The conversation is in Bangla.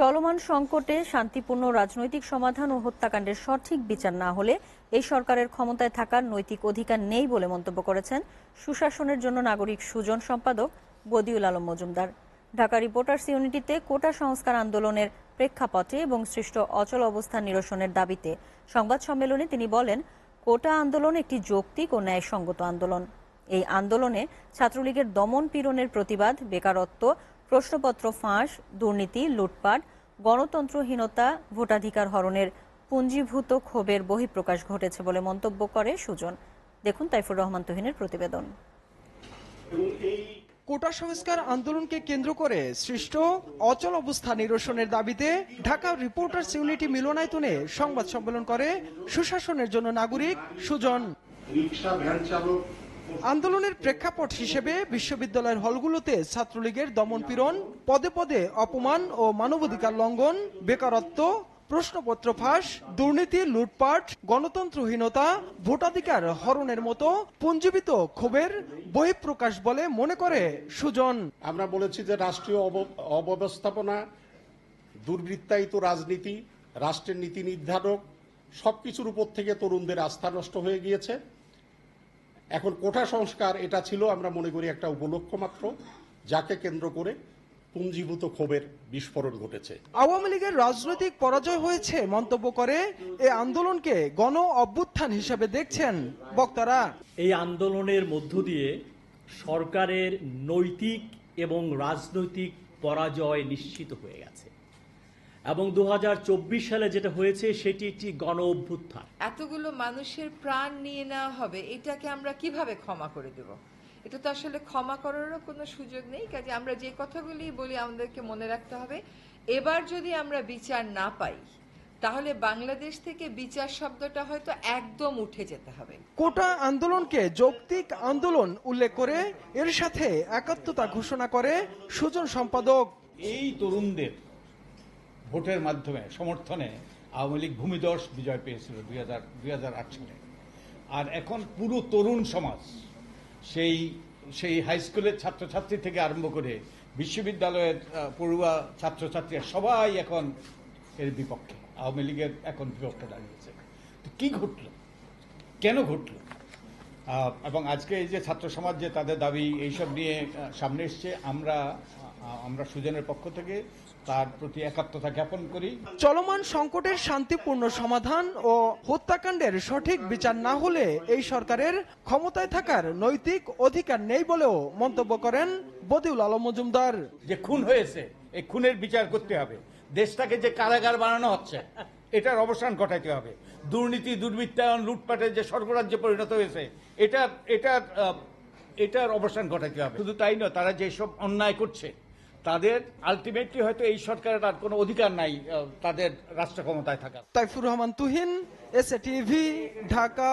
চলমান সংকটে শান্তিপূর্ণ রাজনৈতিক সমাধান ও হত্যাকাণ্ডের সঠিক বিচার না হলে এই সরকারের ক্ষমতায় থাকার নৈতিক অধিকার নেই বলে মন্তব্য করেছেন সুশাসনের জন্য নাগরিক সুজন সম্পাদক বদিউল আলম মজুমদার। ঢাকা রিপোর্টার্স ইউনিটিতে কোটা সংস্কার আন্দোলনের প্রেক্ষাপটে এবং সৃষ্ট অচল অবস্থা নিরসনের দাবিতে সংবাদ সম্মেলনে তিনি বলেন, কোটা আন্দোলন একটি যৌক্তিক ও ন্যায়সঙ্গত আন্দোলন। এই আন্দোলনে ছাত্রলীগের দমন পীড়নের প্রতিবাদ, বেকারত্ব, প্রশ্নপত্র ফাঁস, দুর্নীতি, লুটপাট, গণতন্ত্রহীনতা, ভোটাধিকার হরণের পুঞ্জীভূত ক্ষোভের বহিঃপ্রকাশ ঘটেছে বলে মন্তব্য করে সুজন। দেখুন তাইফুর রহমান তুহিনের প্রতিবেদন। কোটা সংস্কার আন্দোলনকে কেন্দ্র করে সৃষ্ট অচল অবস্থা নিরসনের দাবিতে ঢাকা রিপোর্টার্স ইউনিটি মিলনায়তনে সংবাদ সম্মেলন করে সুশাসনের জন্য নাগরিক সুজন। আন্দোলনের প্রেক্ষাপট হিসেবে বিশ্ববিদ্যালয়ের হলগুলোতে ছাত্রলীগের দমনপীড়ন, পদে পদে অপমান ও মানবাধিকার লঙ্ঘন, বেকারত্ব, প্রশ্নপত্র ফাঁস, দুর্নীতি, লুটপাট, গণতন্ত্রহীনতা, ভোটাধিকার হরণের মতো পুঞ্জীবিত ক্ষোভের বহিঃপ্রকাশ বলে মনে করে সুজন। আমরা বলেছি যে রাষ্ট্রীয় অব্যবস্থাপনা, দুর্বৃত্তায়িত রাজনীতি, রাষ্ট্রের নীতি নির্ধারক সবকিছুর উপর থেকে তরুণদের আস্থা নষ্ট হয়ে গিয়েছে। এখন কোটা সংস্কার এটা ছিল আমরা মনে করি একটা উপলক্ষ মাত্র, যাকে কেন্দ্র করে পুঞ্জীভূত ক্ষোভের বিস্ফোরণ ঘটেছে। আওয়ামী লীগের রাজনৈতিক পরাজয় হয়েছে মন্তব্য করে এই আন্দোলনকে গণ অভ্যুত্থান হিসেবে দেখছেন বক্তারা। এই আন্দোলনের মধ্য দিয়ে সরকারের নৈতিক এবং রাজনৈতিক পরাজয় নিশ্চিত হয়ে গেছে এবং 2024 সালে যেটা হয়েছে সেটি একটি গণ অভ্যুত্থান। এতগুলো মানুষের প্রাণ নিয়ে নেওয়া হবে, এটাকে আমরা কিভাবে ক্ষমা করে দেব? এটা তো আসলে ক্ষমা করারও কোনো সুযোগ নেই। কাজে আমরা যে কথাগুলি বলি আমাদেরকে মনে রাখতে হবে, এবার যদি আমরা বিচার না পাই তাহলে বাংলাদেশ থেকে বিচার শব্দটা হয়তো একদম উঠে যেতে হবে। কোটা আন্দোলনকে যৌক্তিক আন্দোলন উল্লেখ করে এর সাথে একাত্মতা ঘোষণা করে সুজন সম্পাদক। এই তরুণদের ভোটের মাধ্যমে সমর্থনে আওয়ামী লীগ ভূমিধস বিজয় পেয়েছিল 2008 সালে। আর এখন পুরো তরুণ সমাজ সেই হাই স্কুলের ছাত্রছাত্রী থেকে আরম্ভ করে বিশ্ববিদ্যালয়ের পড়ুয়া ছাত্রছাত্রীরা সবাই এখন এর বিপক্ষে, আওয়ামী লীগের এখন বিপক্ষে দাঁড়িয়েছে। তো কি ঘটল, কেন ঘটল? এবং আজকে এই যে ছাত্র সমাজ যে তাদের দাবি এইসব নিয়ে সামনে এসছে, আমরা সুজনের পক্ষ থেকে তার প্রতি একাত্মতা জ্ঞাপন করি। চলমান সংকটের শান্তিপূর্ণ সমাধান ও হত্যাকাণ্ডের সঠিক বিচার না হলে এই সরকারের ক্ষমতায় থাকার নৈতিক অধিকার নেই বলেও মন্তব্য করেন বদিউল আলম মজুমদার। যে খুন হয়েছে, এই খুনের বিচার করতে হবে। দেশটাকে যে কারাগার বানানো হচ্ছে এটার অবসান ঘটাতে হবে। দুর্নীতি, দুর্বৃত্তায়ন, লুটপাটের যে স্বর্গরাজ্যে পরিণত হয়েছে এটার অবসান ঘটাতে হবে। শুধু তাই নয়, তারা যেসব অন্যায় করছে তাদের আলটিমেটলি হয়তো এই সরকারের আর কোনো অধিকার নাই তাদের রাষ্ট্র ক্ষমতায় থাকার। Taifur Rahman Tuhin, SA TV, Dhaka.